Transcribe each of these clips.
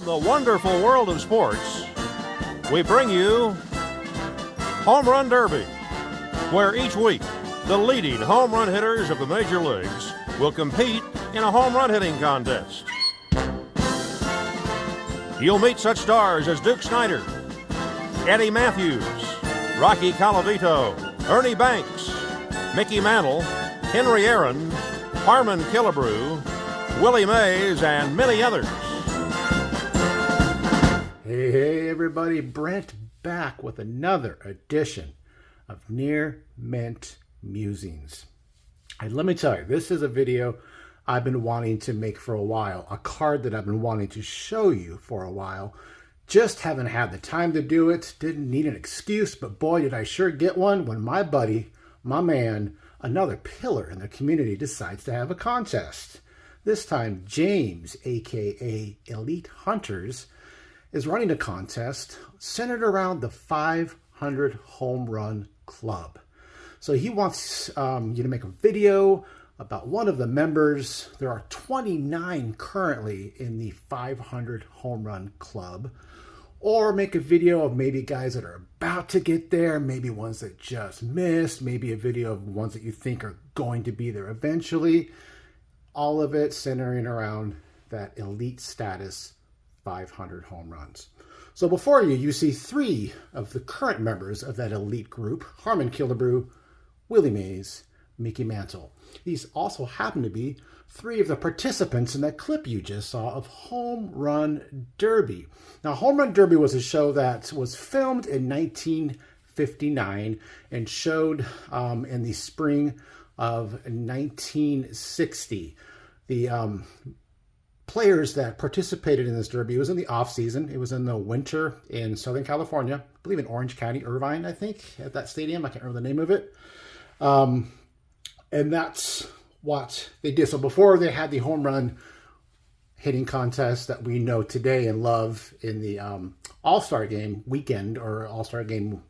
the wonderful world of sports, we bring you Home Run Derby, where each week the leading home run hitters of the major leagues will compete in a home run hitting contest. You'll meet such stars as Duke Snider, Eddie Matthews, Rocky Colavito, Ernie Banks, Mickey Mantle, Henry Aaron, Harmon Killebrew, Willie Mays, and many others. Hey everybody, Brent back with another edition of Near Mint Musings. And let me tell you, this is a video I've been wanting to make for a while, a card that I've been wanting to show you for a while. Just haven't had the time to do it, didn't need an excuse, but boy did I sure get one when my buddy, my man, another pillar in the community decides to have a contest. This time James, aka Elite Hunters, is running a contest centered around the 500 Home Run Club. So he wants you to make a video about one of the members. There are 29 currently in the 500 Home Run Club. Or make a video of maybe guys that are about to get there, maybe ones that just missed, maybe a video of ones that you think are going to be there eventually. All of it centering around that elite status 500 home runs. So before you see three of the current members of that elite group: Harmon Killebrew, Willie Mays, Mickey Mantle. These also happen to be three of the participants in that clip you just saw of Home Run Derby. Now, Home Run Derby was a show that was filmed in 1959 and showed in the spring of 1960. The players that participated in this derby, it was in the off season. It was in the winter in Southern California, I believe in Orange County, Irvine, I think, at that stadium. I can't remember the name of it. And that's what they did. So before they had the home run hitting contest that we know today and love in the All-Star Game weekend, or All-Star Game,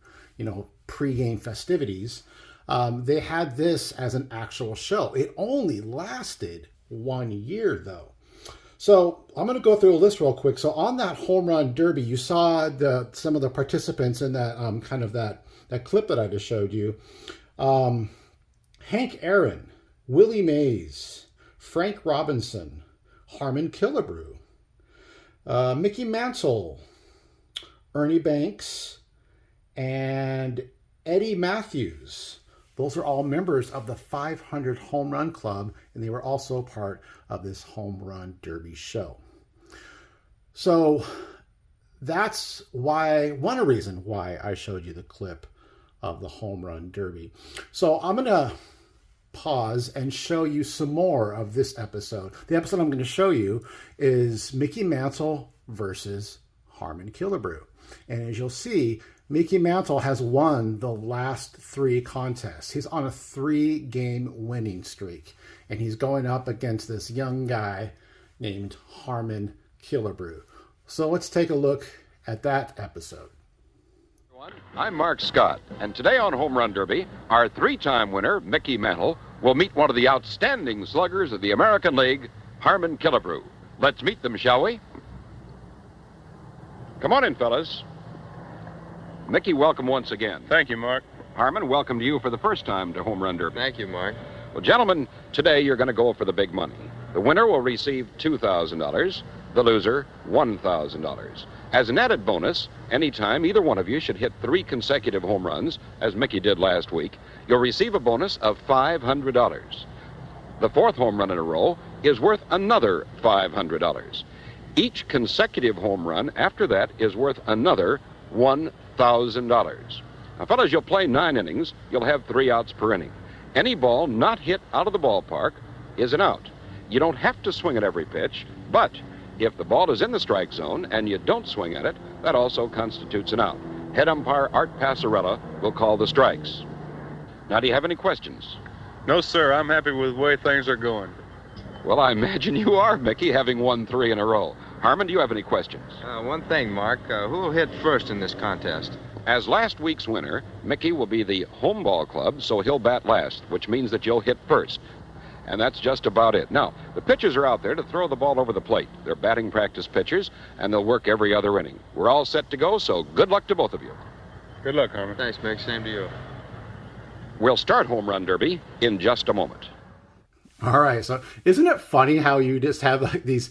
pre-game festivities, they had this as an actual show. It only lasted 1 year, though. So I'm going to go through a list real quick. So on that Home Run Derby, you saw some of the participants in that that clip that I just showed you. Hank Aaron, Willie Mays, Frank Robinson, Harmon Killebrew, Mickey Mantle, Ernie Banks, and Eddie Matthews. Those are all members of the 500 Home Run Club, and they were also part of this Home Run Derby show. So that's one reason why I showed you the clip of the Home Run Derby. So I'm going to pause and show you some more of this episode. The episode I'm going to show you is Mickey Mantle versus Harmon Killebrew. And as you'll see, Mickey Mantle has won the last three contests. He's on a 3-game winning streak. And he's going up against this young guy named Harmon Killebrew. So let's take a look at that episode. I'm Mark Scott, and today on Home Run Derby, our 3-time winner, Mickey Mantle, will meet one of the outstanding sluggers of the American League, Harmon Killebrew. Let's meet them, shall we? Come on in, fellas. Mickey, welcome once again. Thank you, Mark. Harmon, welcome to you for the first time to Home Run Derby. Thank you, Mark. Well, gentlemen, today you're going to go for the big money. The winner will receive $2,000, the loser $1,000. As an added bonus, anytime either one of you should hit 3 consecutive home runs, as Mickey did last week, you'll receive a bonus of $500. The 4th home run in a row is worth another $500. Each consecutive home run after that is worth another $1,000. Now, fellas, you'll play 9 innings. You'll have 3 outs per inning. Any ball not hit out of the ballpark is an out. You don't have to swing at every pitch, but if the ball is in the strike zone and you don't swing at it, that also constitutes an out. Head umpire Art Passarella will call the strikes. Now, do you have any questions? No, sir. I'm happy with the way things are going. Well, I imagine you are, Mickey, having won 3 in a row. Harmon, do you have any questions? One thing, Mark. Who will hit first in this contest? As last week's winner, Mickey will be the home ball club, so he'll bat last, which means that you'll hit first. and that's just about it. Now, the pitchers are out there to throw the ball over the plate. They're batting practice pitchers, and they'll work every other inning. We're all set to go, so good luck to both of you. Good luck, Harmon. Thanks, Mick. Same to you. We'll start Home Run Derby in just a moment. All right. So isn't it funny how you just have like these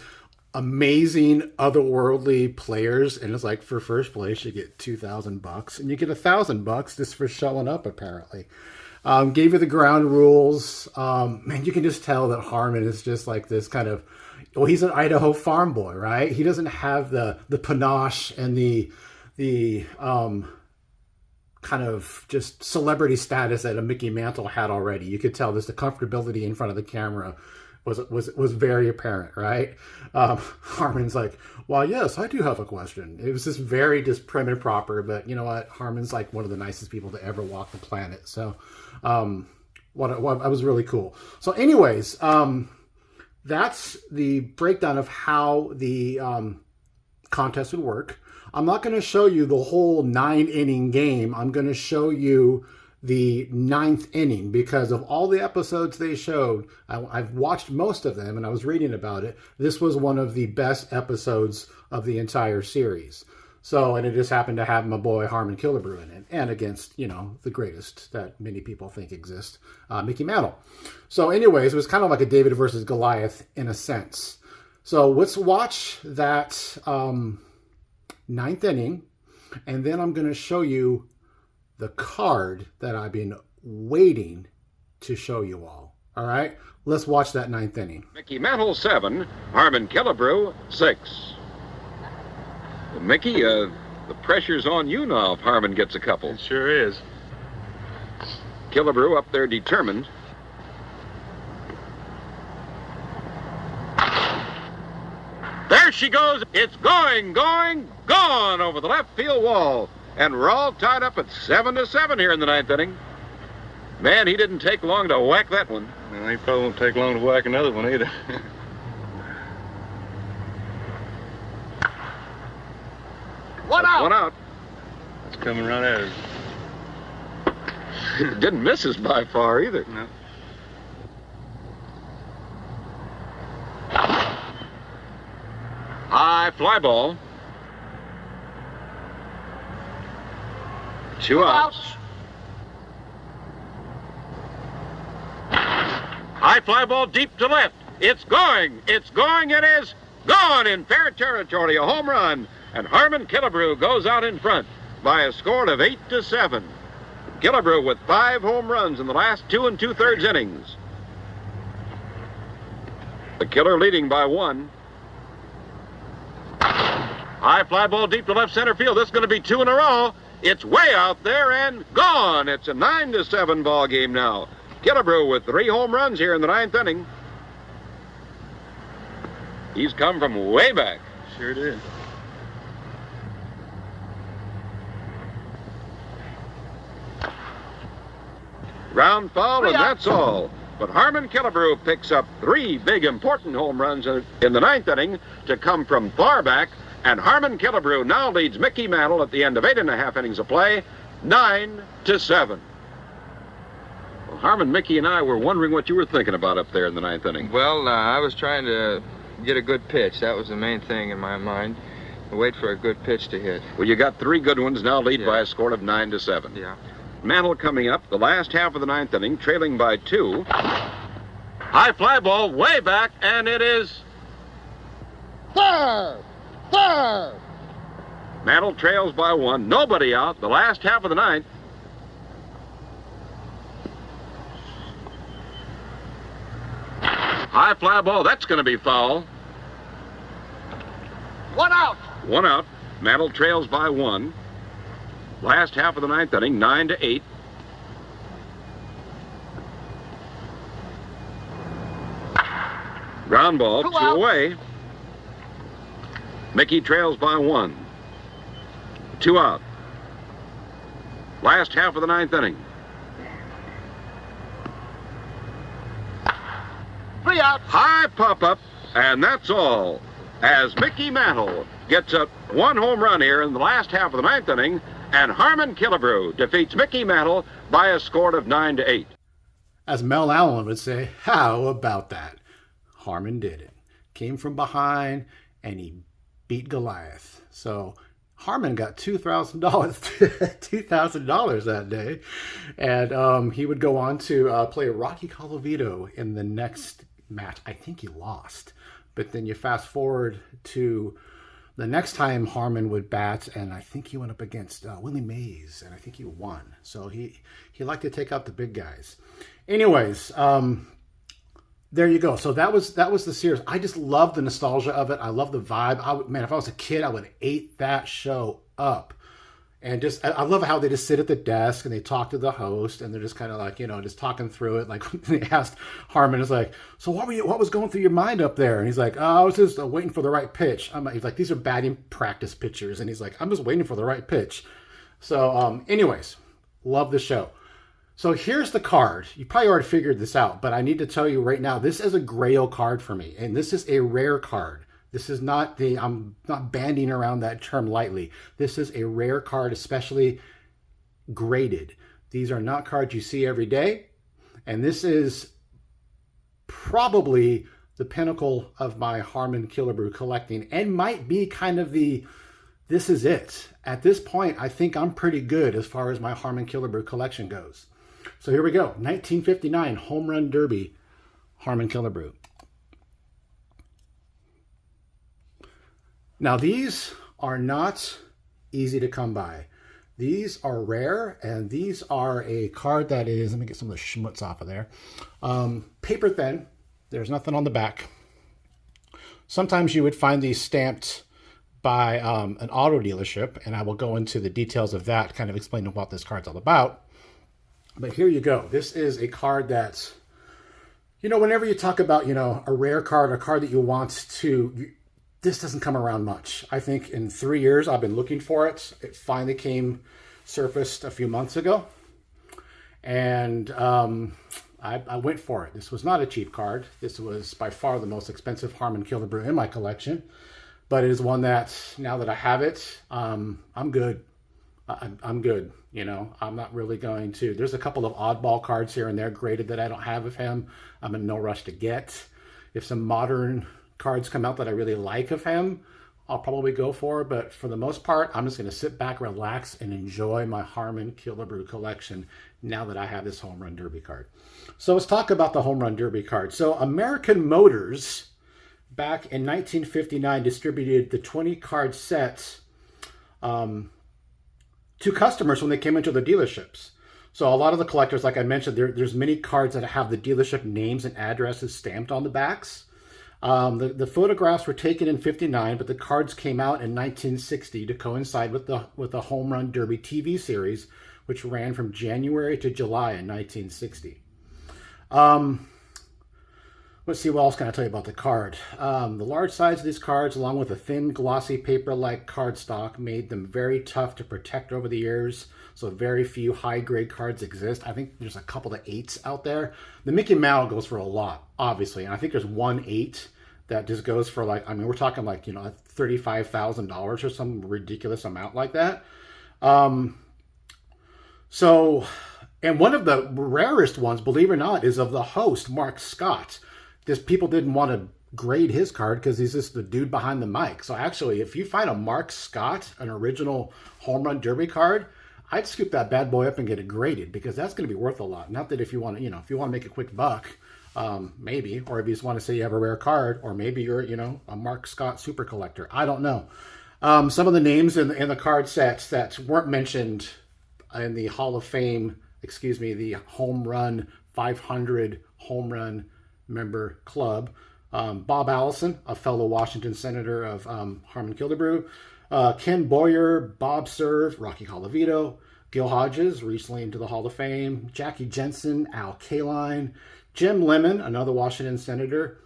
amazing otherworldly players, and it's like for first place you get $2,000 and you get $1,000 just for showing up apparently. Gave you the ground rules. Man, you can just tell that Harmon is just like this kind of, well, he's an Idaho farm boy, right? He doesn't have the panache and the kind of just celebrity status that a Mickey Mantle had already. You could tell this, the comfortability in front of the camera was very apparent, right? Harmon's like, well, yes, I do have a question. It was just prim and proper, but you know what? Harmon's like one of the nicest people to ever walk the planet. So, I was really cool. So anyways, that's the breakdown of how the contest would work. I'm not going to show you the whole 9-inning game. I'm going to show you the 9th inning because of all the episodes they showed. I've watched most of them and I was reading about it. This was one of the best episodes of the entire series. So, and it just happened to have my boy Harmon Killebrew in it, and against, you know, the greatest that many people think exists, Mickey Mantle. So anyways, it was kind of like a David versus Goliath in a sense. So let's watch that 9th inning, and then I'm going to show you the card that I've been waiting to show you all. All right, let's watch that 9th inning. Mickey Mantle 7, Harmon Killebrew 6. Well, Mickey, the pressure's on you now if Harmon gets a couple. It sure is. Killebrew up there determined. There she goes. It's going, gone over the left field wall. And we're all tied up at 7-7 here in the 9th inning. Man, he didn't take long to whack that one. Well, he probably won't take long to whack another one either. One out. It's coming right at us. Didn't miss us by far either. No. High fly ball. 2 outs. High fly ball deep to left. It's going, it is gone in fair territory, a home run. And Harmon Killebrew goes out in front by a score of 8-7. Killebrew with 5 home runs in the last 2 2/3 innings. The Killer leading by 1. High fly ball deep to left center field. This is going to be 2 in a row. It's way out there and gone. It's a 9-7 ball game now. Killebrew with 3 home runs here in the 9th inning. He's come from way back. Sure did. Ground foul, and that's all. But Harmon Killebrew picks up 3 big important home runs in the 9th inning to come from far back. And Harmon Killebrew now leads Mickey Mantle at the end of 8.5 innings of play, 9-7. Well, Harmon, Mickey, and I were wondering what you were thinking about up there in the 9th inning. Well, I was trying to get a good pitch. That was the main thing in my mind. Wait for a good pitch to hit. Well, you got 3 good ones, now lead by a score of 9-7. Yeah. Mantle coming up the last half of the 9th inning, trailing by 2. High fly ball way back, and it is third. Mantle trails by 1. Nobody out. The last half of the 9th. High fly ball. That's going to be foul. 1 out. 1 out. Mantle trails by 1. Last half of the 9th inning, 9-8. Ground ball, 2 away. Mickey trails by 1. 2 out. Last half of the 9th inning. 3 out. High pop-up, and that's all. As Mickey Mantle gets a 1 home run here in the last half of the 9th inning, and Harmon Killebrew defeats Mickey Mantle by a score of 9-8. As Mel Allen would say, how about that? Harmon did it. Came from behind and he beat Goliath. So Harmon got $2,000 $2,000 that day. And he would go on to play Rocky Colavito in the next match. I think he lost. But then you fast forward to the next time Harmon would bat, and I think he went up against Willie Mays, and I think he won. So he liked to take out the big guys. Anyways, there you go. So that was the series. I just love the nostalgia of it. I love the vibe. Man, if I was a kid, I would have ate that show up. And just, I love how they just sit at the desk and they talk to the host and they're just kind of like, just talking through it. Like they asked Harmon, is like, so what was going through your mind up there? And he's like, oh, I was just waiting for the right pitch. He's like, these are batting practice pitchers. And he's like, I'm just waiting for the right pitch. So anyways, love the show. So here's the card. You probably already figured this out, but I need to tell you right now, this is a Grail card for me. And this is a rare card. This is not I'm not bandying around that term lightly. This is a rare card, especially graded. These are not cards you see every day. And this is probably the pinnacle of my Harmon Killebrew collecting and might be kind of this is it. At this point, I think I'm pretty good as far as my Harmon Killebrew collection goes. So here we go. 1959 Home Run Derby, Harmon Killebrew. Now, these are not easy to come by. These are rare, and these are a card that is, let me get some of the schmutz off of there. Paper thin. There's nothing on the back. Sometimes you would find these stamped by an auto dealership, and I will go into the details of that, kind of explaining what this card's all about. But here you go. This is a card that's, whenever you talk about, a rare card, a card that you want to... This doesn't come around much. I think in 3 years I've been looking for it. It finally surfaced a few months ago. And I went for it. This was not a cheap card. This was by far the most expensive Harmon Killebrew in my collection. But it is one that, now that I have it, I'm good. I'm good. I'm not really going to... There's a couple of oddball cards here and there graded that I don't have of him. I'm in no rush to get. If some modern cards come out that I really like of him, I'll probably go for. But for the most part, I'm just going to sit back, relax, and enjoy my Harmon Killebrew collection now that I have this Home Run Derby card. So let's talk about the Home Run Derby card. So American Motors, back in 1959, distributed the 20-card sets to customers when they came into the dealerships. So a lot of the collectors, like I mentioned, there's many cards that have the dealership names and addresses stamped on the backs. The photographs were taken in 59, but the cards came out in 1960 to coincide with the Home Run Derby TV series, which ran from January to July in 1960. Let's see, what else can I tell you about the card? The large size of these cards, along with a thin, glossy, paper-like cardstock, made them very tough to protect over the years. So very few high-grade cards exist. I think there's a couple of 8s out there. The Mickey Mantle goes for a lot, obviously. And I think there's 1 8 that just goes for we're talking $35,000 or some ridiculous amount like that. So, and one of the rarest ones, believe it or not, is of the host, Mark Scott. People didn't want to grade his card because he's just the dude behind the mic. So actually, if you find a Mark Scott, an original Home Run Derby card, I'd scoop that bad boy up and get it graded, because that's going to be worth a lot. Not that if you want to, if you want to make a quick buck, maybe, or if you just want to say you have a rare card, or maybe you're, a Mark Scott super collector. I don't know. Some of the names in the card sets that weren't mentioned in the Hall of Fame, the Home Run 500 Home Run member club. Bob Allison, a fellow Washington senator of Harmon Killebrew. Ken Boyer, Bob Serve, Rocky Colavito, Gil Hodges, recently into the Hall of Fame, Jackie Jensen, Al Kaline, Jim Lemon, another Washington senator,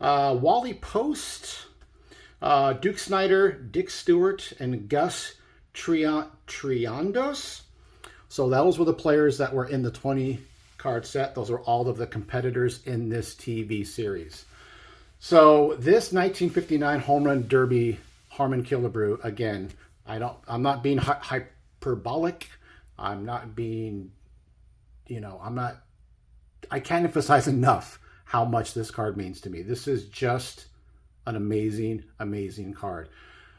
Wally Post, Duke Snyder, Dick Stewart, and Gus Triandos. So those were the players that were in the 20-card set. Those are all of the competitors in this TV series. So this 1959 Home Run Derby Harmon Killebrew, again, I'm not being hyperbolic. I'm not being, I can't emphasize enough how much this card means to me. This is just an amazing, amazing card.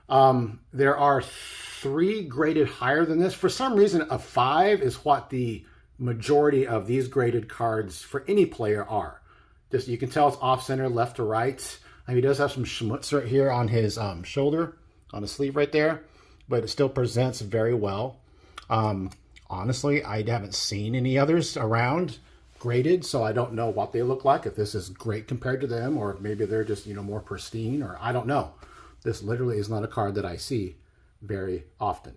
There are 3 graded higher than this. For some reason, a 5 is what the majority of these graded cards for any player are. Just, you can tell it's off center, left to right. He does have some schmutz right here on his shoulder, on the sleeve right there, but it still presents very well. Honestly, I haven't seen any others around graded, so I don't know what they look like, if this is great compared to them, or maybe they're just, more pristine, or I don't know. This literally is not a card that I see very often.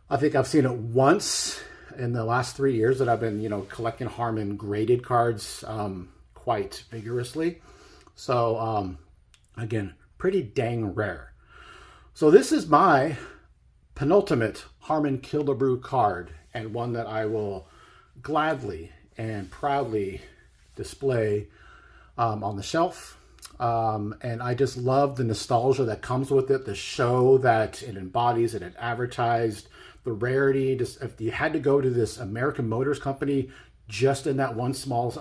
I think I've seen it once in the last 3 years that I've been, collecting Harmon graded cards quite vigorously. So, again, pretty dang rare. So this is my penultimate Harmon Killebrew card, and one that I will gladly and proudly display on the shelf. And I just love the nostalgia that comes with it, the show that it embodies and it advertised, the rarity. Just, if you had to go to this American Motors Company just in that one small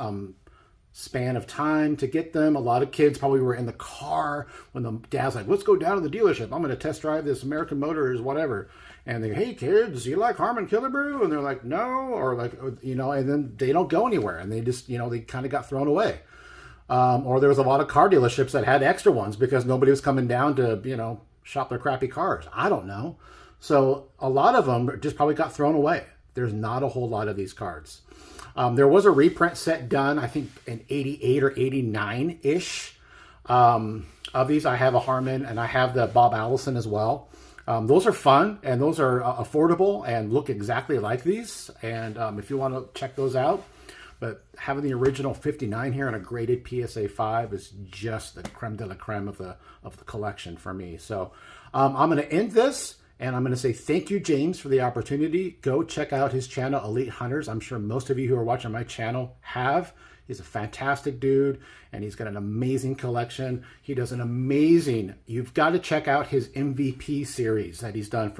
span of time to get them, a lot of kids probably were in the car when the dad's like, let's go down to the dealership, I'm going to test drive this American Motors whatever, and they, hey kids, you like Harmon Killebrew? And they're like, no, or like, and then they don't go anywhere, and they just, they kind of got thrown away. Or there was a lot of car dealerships that had extra ones because nobody was coming down to, shop their crappy cars. I don't know. So a lot of them just probably got thrown away. There's not a whole lot of these cards. There was a reprint set done, I think, in 88 or 89-ish of these. I have a Harmon, and I have the Bob Allison as well. Those are fun, and those are affordable and look exactly like these. And if you want to check those out. But having the original 59 here and a graded PSA 5 is just the creme de la creme of the collection for me. So I'm going to end this. And I'm going to say thank you, James, for the opportunity. Go check out his channel, Elite Hunters. I'm sure most of you who are watching my channel have. He's a fantastic dude, and he's got an amazing collection. He does an amazing, you've got to check out his MVP series that he's done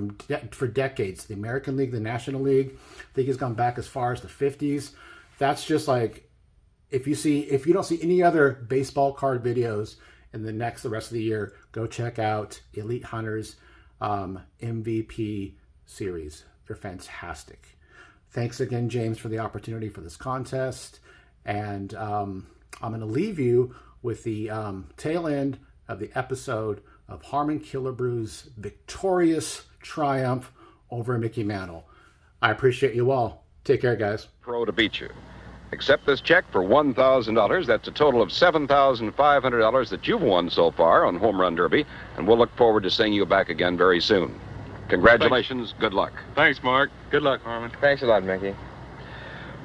for decades. The American League, the National League. I think he's gone back as far as the 50s. That's just like, if you don't see any other baseball card videos in the rest of the year, go check out Elite Hunters MVP series. They're fantastic. Thanks again, James, for the opportunity for this contest. And I'm going to leave you with the tail end of the episode of Harmon Killebrew's victorious triumph over Mickey Mantle. I appreciate you all. Take care, guys. Pro to beat you. Accept this check for $1,000. That's a total of $7,500 that you've won so far on Home Run Derby, and we'll look forward to seeing you back again very soon. Congratulations. Good luck. Thanks, Mark. Good luck, Harmon. Thanks a lot, Mickey.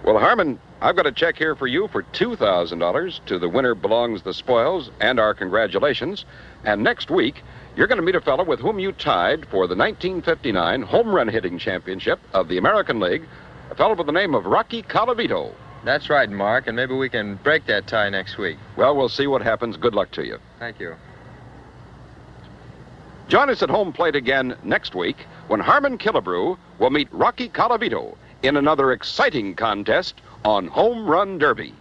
Well, Harmon, I've got a check here for you for $2,000. To the winner belongs the spoils and our congratulations. And next week, you're going to meet a fellow with whom you tied for the 1959 home run hitting championship of the American League, a fellow by the name of Rocky Colavito. That's right, Mark, and maybe we can break that tie next week. Well, we'll see what happens. Good luck to you. Thank you. Join us at home plate again next week when Harmon Killebrew will meet Rocky Colavito in another exciting contest on Home Run Derby.